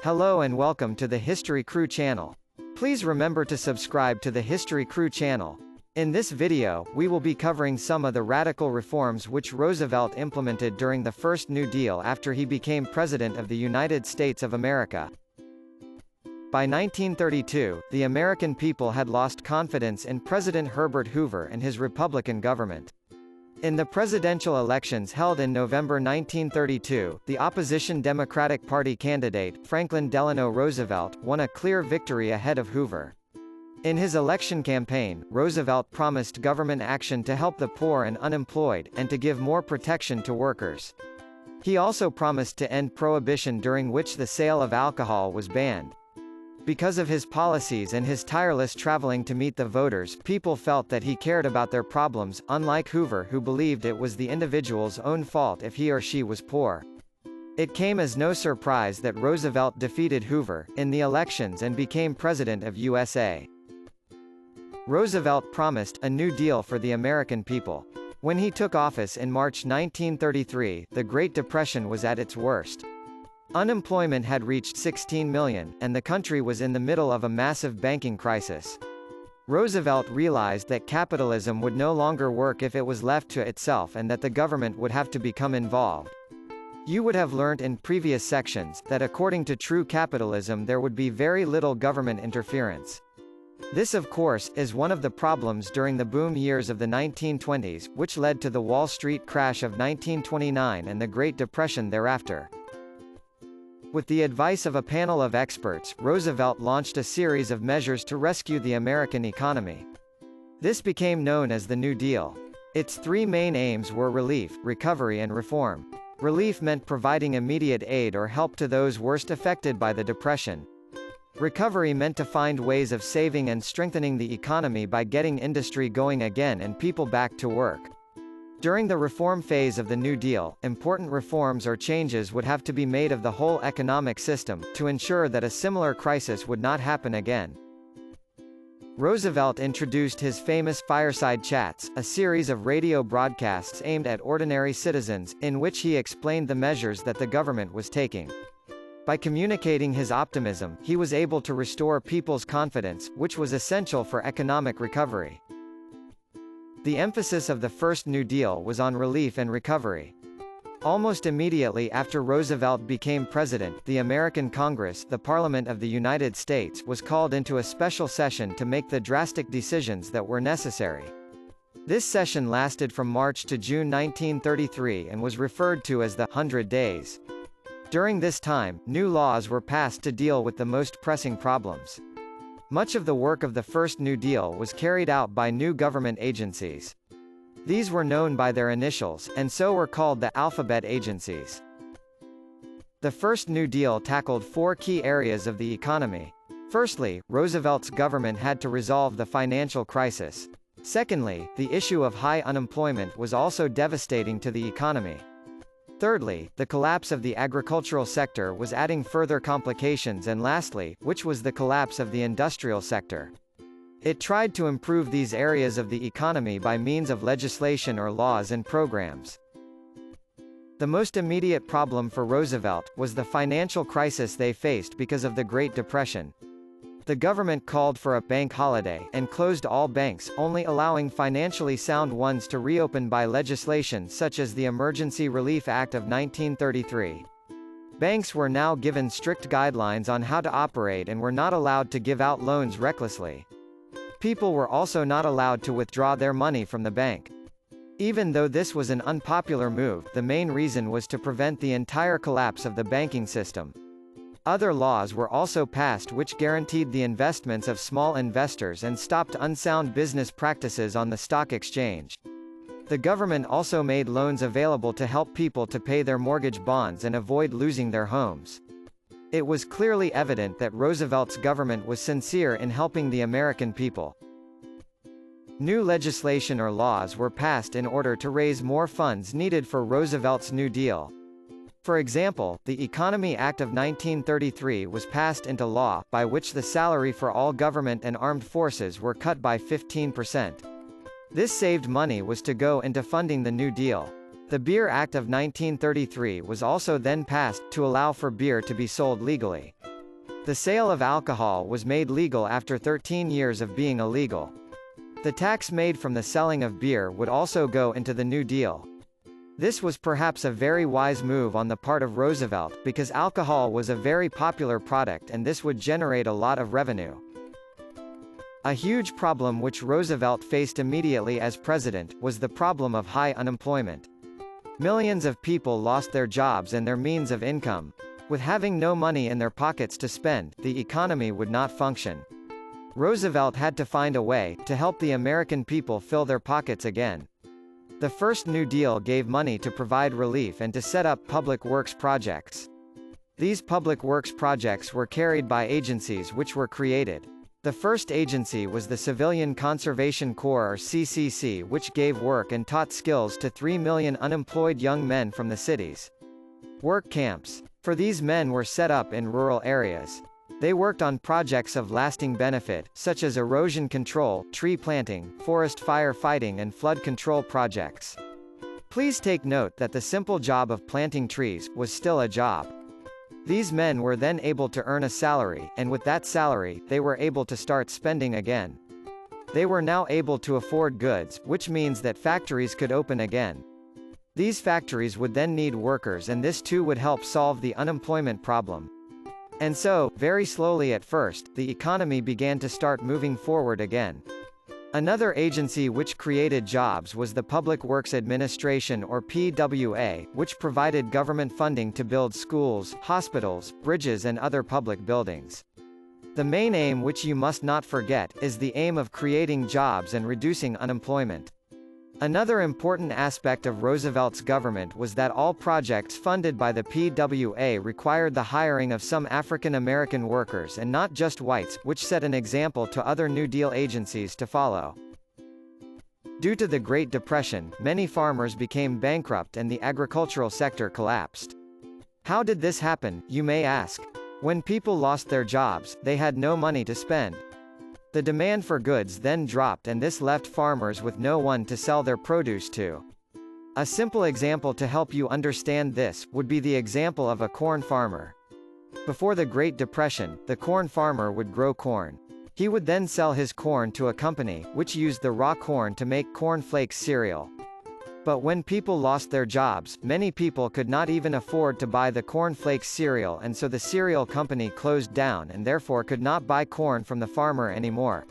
Hello and welcome to the History Crew channel. Please remember to subscribe to the History Crew channel. In this video, we will be covering some of the radical reforms which Roosevelt implemented during the first New Deal after he became President of the United States of America. By 1932, the American people had lost confidence in President Herbert Hoover and his Republican government. In the presidential elections held in November 1932, the opposition Democratic Party candidate, Franklin Delano Roosevelt, won a clear victory ahead of Hoover. In his election campaign, Roosevelt promised government action to help the poor and unemployed, and to give more protection to workers. He also promised to end prohibition, during which the sale of alcohol was banned. Because of his policies and his tireless traveling to meet the voters, people felt that he cared about their problems, unlike Hoover, who believed it was the individual's own fault if he or she was poor. It came as no surprise that Roosevelt defeated Hoover in the elections and became President of USA. Roosevelt promised a New Deal for the American people. When he took office in March 1933, the Great Depression was at its worst. Unemployment had reached 16 million, and the country was in the middle of a massive banking crisis. Roosevelt realized that capitalism would no longer work if it was left to itself, and that the government would have to become involved. You would have learned in previous sections that according to true capitalism there would be very little government interference. This, of course, is one of the problems during the boom years of the 1920s, which led to the Wall Street crash of 1929 and the Great Depression thereafter. With the advice of a panel of experts, Roosevelt launched a series of measures to rescue the American economy. This became known as the New Deal. Its three main aims were relief, recovery and reform. Relief meant providing immediate aid or help to those worst affected by the Depression. Recovery meant to find ways of saving and strengthening the economy by getting industry going again and people back to work. During the reform phase of the New Deal, important reforms or changes would have to be made of the whole economic system, to ensure that a similar crisis would not happen again. Roosevelt introduced his famous fireside chats, a series of radio broadcasts aimed at ordinary citizens, in which he explained the measures that the government was taking. By communicating his optimism, he was able to restore people's confidence, which was essential for economic recovery. The emphasis of the first New Deal was on relief and recovery. Almost immediately after Roosevelt became president, the American Congress, the Parliament of the United States, was called into a special session to make the drastic decisions that were necessary. This session lasted from March to June 1933 and was referred to as the 100 Days. During this time, new laws were passed to deal with the most pressing problems. Much of the work of the first New Deal was carried out by new government agencies. These were known by their initials, and so were called the alphabet agencies. The first New Deal tackled four key areas of the economy. Firstly, Roosevelt's government had to resolve the financial crisis. Secondly, the issue of high unemployment was also devastating to the economy. Thirdly, the collapse of the agricultural sector was adding further complications, and lastly, which was the collapse of the industrial sector. It tried to improve these areas of the economy by means of legislation or laws and programs. The most immediate problem for Roosevelt was the financial crisis they faced because of the Great Depression. The government called for a bank holiday, and closed all banks, only allowing financially sound ones to reopen by legislation such as the Emergency Relief Act of 1933. Banks were now given strict guidelines on how to operate and were not allowed to give out loans recklessly. People were also not allowed to withdraw their money from the bank. Even though this was an unpopular move, the main reason was to prevent the entire collapse of the banking system. Other laws were also passed which guaranteed the investments of small investors and stopped unsound business practices on the stock exchange. The government also made loans available to help people to pay their mortgage bonds and avoid losing their homes. It was clearly evident that Roosevelt's government was sincere in helping the American people. New legislation or laws were passed in order to raise more funds needed for Roosevelt's New Deal. For example, the Economy Act of 1933 was passed into law, by which the salary for all government and armed forces were cut by 15%. This saved money was to go into funding the New Deal. The Beer Act of 1933 was also then passed, to allow for beer to be sold legally. The sale of alcohol was made legal after 13 years of being illegal. The tax made from the selling of beer would also go into the New Deal. This was perhaps a very wise move on the part of Roosevelt, because alcohol was a very popular product and this would generate a lot of revenue. A huge problem which Roosevelt faced immediately as president was the problem of high unemployment. Millions of people lost their jobs and their means of income. With having no money in their pockets to spend, the economy would not function. Roosevelt had to find a way to help the American people fill their pockets again. The first New Deal gave money to provide relief and to set up public works projects. These public works projects were carried by agencies which were created. The first agency was the Civilian Conservation Corps or CCC, which gave work and taught skills to 3 million unemployed young men from the cities. Work camps for these men were set up in rural areas. They worked on projects of lasting benefit, such as erosion control, tree planting, forest fire fighting and flood control projects. Please take note that the simple job of planting trees was still a job. These men were then able to earn a salary, and with that salary, they were able to start spending again. They were now able to afford goods, which means that factories could open again. These factories would then need workers, and this too would help solve the unemployment problem. And so, very slowly at first, the economy began to start moving forward again. Another agency which created jobs was the Public Works Administration or PWA, which provided government funding to build schools, hospitals, bridges and other public buildings. The main aim, which you must not forget, is the aim of creating jobs and reducing unemployment. Another important aspect of Roosevelt's government was that all projects funded by the PWA required the hiring of some African American workers and not just whites, which set an example to other New Deal agencies to follow. Due to the Great Depression, many farmers became bankrupt and the agricultural sector collapsed. How did this happen, you may ask? When people lost their jobs, they had no money to spend. The demand for goods then dropped and this left farmers with no one to sell their produce to. A simple example to help you understand this would be the example of a corn farmer. Before the Great Depression, the corn farmer would grow corn. He would then sell his corn to a company, which used the raw corn to make corn flakes cereal. But when people lost their jobs, many people could not even afford to buy the corn flakes cereal, and so the cereal company closed down and therefore could not buy corn from the farmer anymore.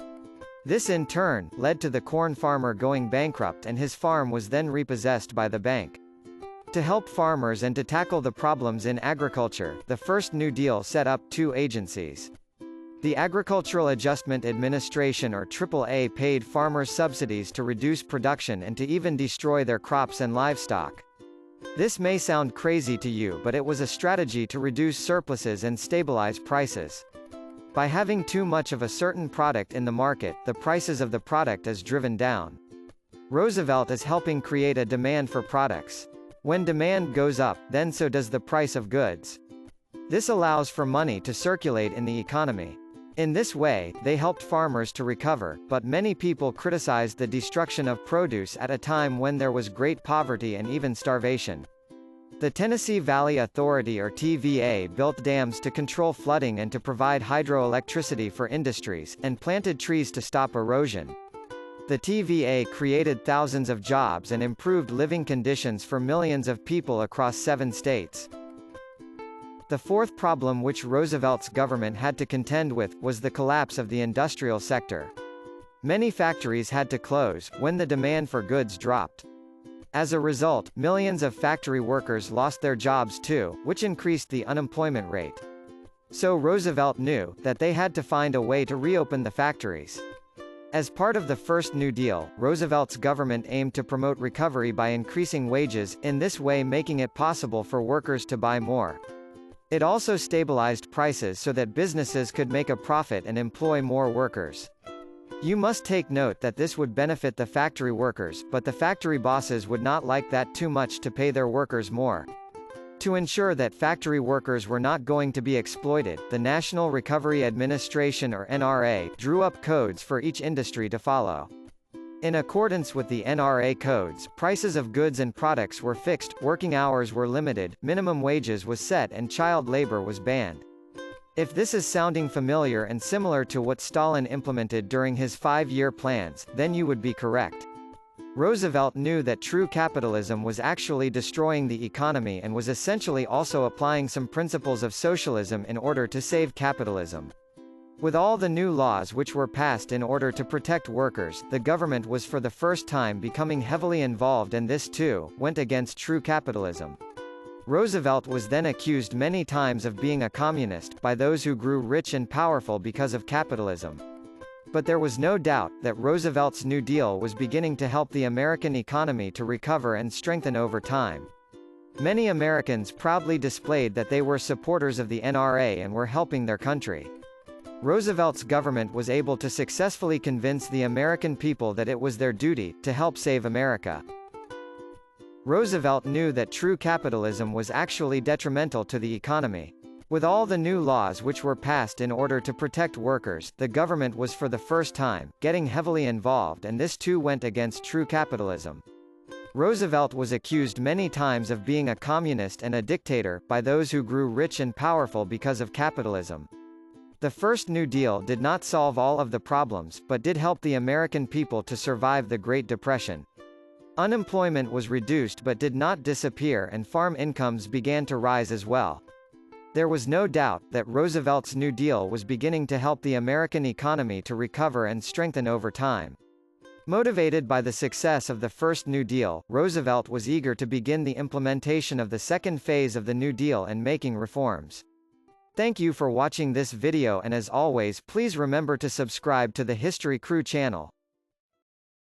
This in turn led to the corn farmer going bankrupt and his farm was then repossessed by the bank. To help farmers and to tackle the problems in agriculture, the first New Deal set up two agencies. The Agricultural Adjustment Administration or AAA paid farmers subsidies to reduce production and to even destroy their crops and livestock. This may sound crazy to you, but it was a strategy to reduce surpluses and stabilize prices. By having too much of a certain product in the market, the prices of the product is driven down. Roosevelt is helping create a demand for products. When demand goes up, then so does the price of goods. This allows for money to circulate in the economy. In this way, they helped farmers to recover, but many people criticized the destruction of produce at a time when there was great poverty and even starvation. The Tennessee Valley Authority or TVA built dams to control flooding and to provide hydroelectricity for industries, and planted trees to stop erosion. The TVA created thousands of jobs and improved living conditions for millions of people across 7 states. The fourth problem which Roosevelt's government had to contend with was the collapse of the industrial sector. Many factories had to close when the demand for goods dropped. As a result, millions of factory workers lost their jobs too, which increased the unemployment rate. So Roosevelt knew that they had to find a way to reopen the factories. As part of the first New Deal, Roosevelt's government aimed to promote recovery by increasing wages, in this way making it possible for workers to buy more. It also stabilized prices so that businesses could make a profit and employ more workers. You must take note that this would benefit the factory workers, but the factory bosses would not like that too much to pay their workers more. To ensure that factory workers were not going to be exploited, the National Recovery Administration or NRA drew up codes for each industry to follow. In accordance with the NRA codes, prices of goods and products were fixed, working hours were limited, minimum wages was set and child labor was banned. If this is sounding familiar and similar to what Stalin implemented during his 5-year plans, then you would be correct. Roosevelt knew that true capitalism was actually destroying the economy and was essentially also applying some principles of socialism in order to save capitalism. With all the new laws which were passed in order to protect workers, the government was for the first time becoming heavily involved, and this too went against true capitalism. Roosevelt was then accused many times of being a communist by those who grew rich and powerful because of capitalism. But there was no doubt that Roosevelt's New Deal was beginning to help the American economy to recover and strengthen over time. Many Americans proudly displayed that they were supporters of the NRA and were helping their country. Roosevelt's government was able to successfully convince the American people that it was their duty to help save America. Roosevelt knew that true capitalism was actually detrimental to the economy. With all the new laws which were passed in order to protect workers, the government was for the first time getting heavily involved, and this too went against true capitalism. Roosevelt was accused many times of being a communist and a dictator by those who grew rich and powerful because of capitalism. The first New Deal did not solve all of the problems, but did help the American people to survive the Great Depression. Unemployment was reduced but did not disappear, and farm incomes began to rise as well. There was no doubt that Roosevelt's New Deal was beginning to help the American economy to recover and strengthen over time. Motivated by the success of the first New Deal, Roosevelt was eager to begin the implementation of the second phase of the New Deal and making reforms. Thank you for watching this video, and as always, please remember to subscribe to the History Crew channel.